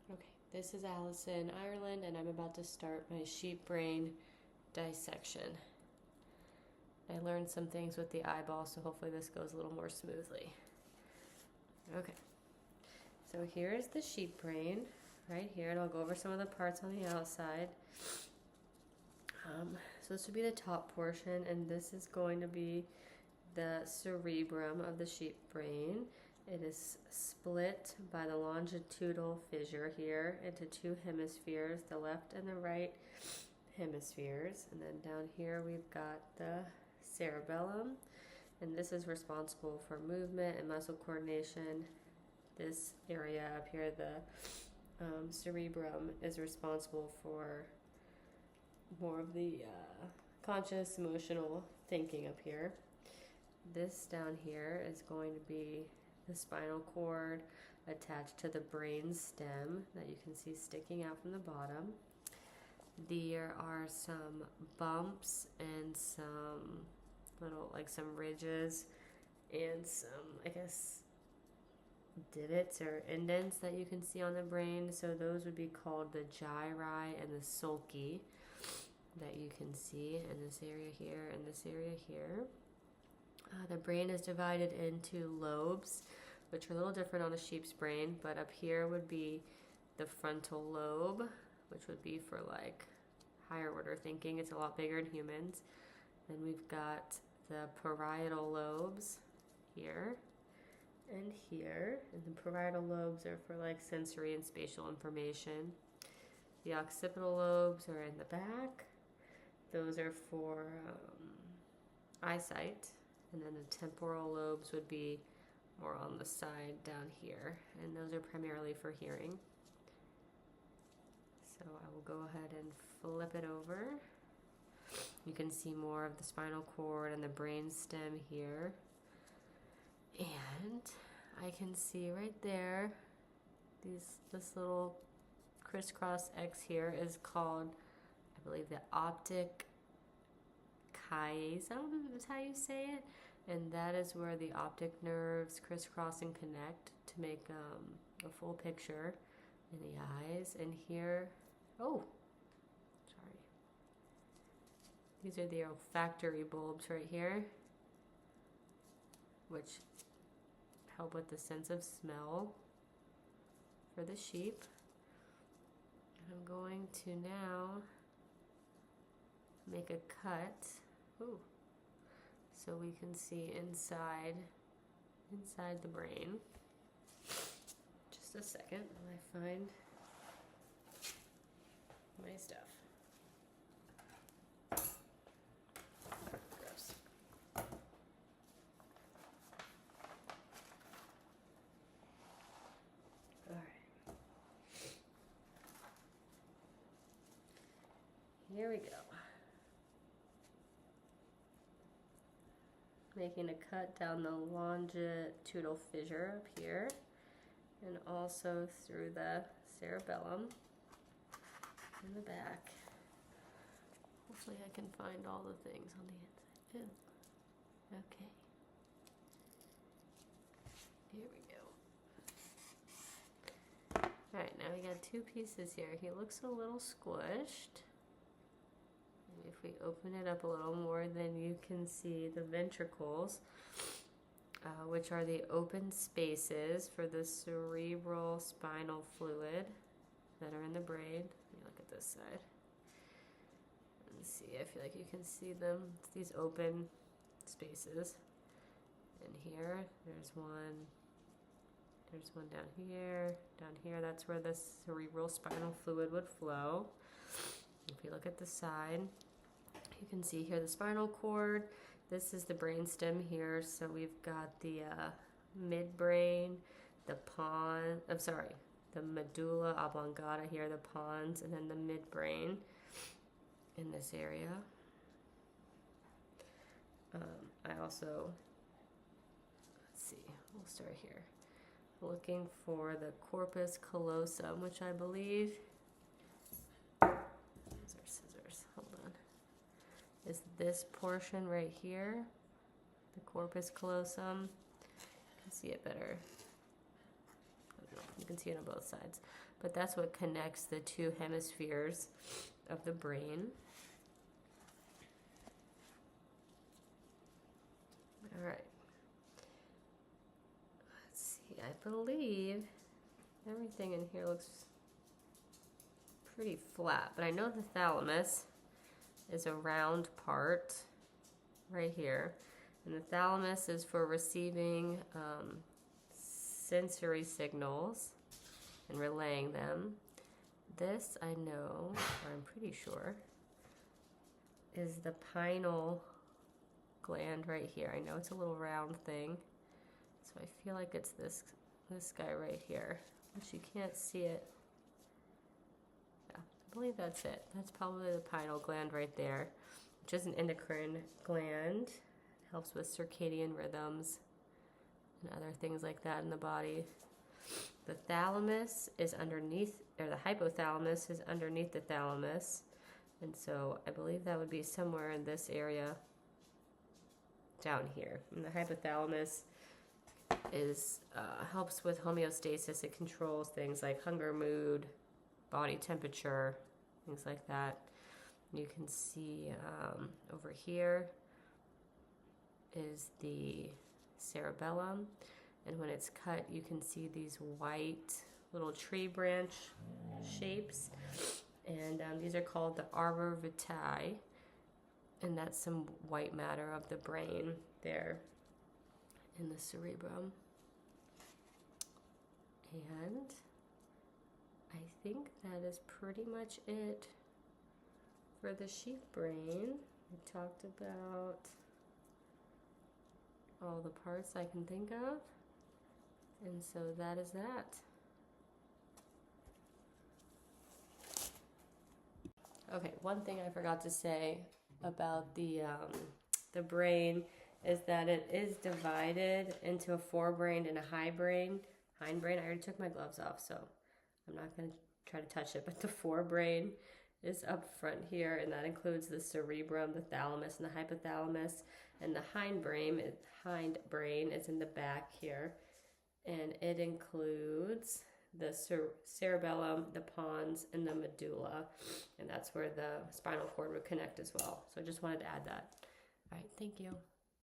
Okay, this is Allison, Ireland, and I'm about to start my sheep brain dissection. I learned some things with the eyeball, so hopefully this goes a little more smoothly. Okay, so here's the sheep brain right here, and I'll go over some of the parts on the outside. So this would be the top portion, and this is going to be the cerebrum of the sheep brain. It is split by the longitudinal fissure here into two hemispheres, the left and the right hemispheres. And then down here we've got the cerebellum, and this is responsible for movement and muscle coordination. This area up here, the cerebrum, is responsible for more of the conscious, emotional thinking up here. This down here is going to be the spinal cord attached to the brain stem that you can see sticking out from the bottom. There are some bumps and some little, like some ridges and some, I guess, divots or indents that you can see on the brain. So those would be called the gyri and the sulci that you can see in this area here and this area here. The brain is divided into lobes, which are a little different on a sheep's brain, but up here would be the frontal lobe, which would be for like higher order thinking. It's a lot bigger in humans. Then we've got the parietal lobes here and here, and the parietal lobes are for like sensory and spatial information. The occipital lobes are in the back. Those are for eyesight. And then the temporal lobes would be more on the side down here, and those are primarily for hearing. So I will go ahead and flip it over. You can see more of the spinal cord and the brain stem here. And I can see right there, this little crisscross X here is called, I believe, the optic chiasm is how you say it, and that is where the optic nerves crisscross and connect to make a full picture in the eyes. And here, these are the olfactory bulbs right here, which help with the sense of smell for the sheep. And I'm going to now make a cut. So we can see inside the brain. Just a second while I find my stuff. Gross. All right. Here we go. Making a cut down the longitudinal fissure up here, and also through the cerebellum in the back. Hopefully I can find all the things on the inside. Okay. Here we go. Alright, now we got two pieces here. He looks a little squished. If we open it up a little more, then you can see the ventricles, which are the open spaces for the cerebral spinal fluid that are in the brain. Let me look at this side. Let's see, I feel like you can see them. It's these open spaces. And here, there's one down here, that's where the cerebral spinal fluid would flow. If we look at the side, you can see here the spinal cord. This is the brain stem here. So we've got the midbrain, the medulla oblongata here, the pons, and then the midbrain in this area. I also, let's see, we'll start here. Looking for the corpus callosum, which I believe, is this portion right here, the corpus callosum. You can see it better. You can see it on both sides. but that's what connects the two hemispheres of the brain. All right. Let's see, I believe everything in here looks pretty flat, but I know the thalamus is a round part right here. And the thalamus is for receiving sensory signals and relaying them. This I know, or I'm pretty sure, is the pineal gland right here. I know it's a little round thing, so I feel like it's this guy right here, which you can't see it. Yeah, I believe that's it. That's probably the pineal gland right there, which is an endocrine gland. Helps with circadian rhythms and other things like that in the body. The thalamus is underneath, or the hypothalamus is underneath the thalamus. And so I believe that would be somewhere in this area down here. And the hypothalamus is helps with homeostasis. It controls things like hunger, mood, body temperature, things like that. You can see over here is the cerebellum, and when it's cut you can see these white little tree branch shapes, and these are called the Arbor Vitae, and that's some white matter of the brain there in the cerebrum. And I think that is pretty much it for the sheep brain. We talked about all the parts I can think of, and so that is that. Okay, one thing I forgot to say about the brain is that it is divided into a forebrain and a hindbrain. I already took my gloves off, so I'm not going to try to touch it, but the forebrain is up front here, and that includes the cerebrum, the thalamus, and the hypothalamus. And the hindbrain is in the back here, and it includes the cerebellum, the pons, and the medulla, and that's where the spinal cord would connect as well. So I just wanted to add that. All right, thank you.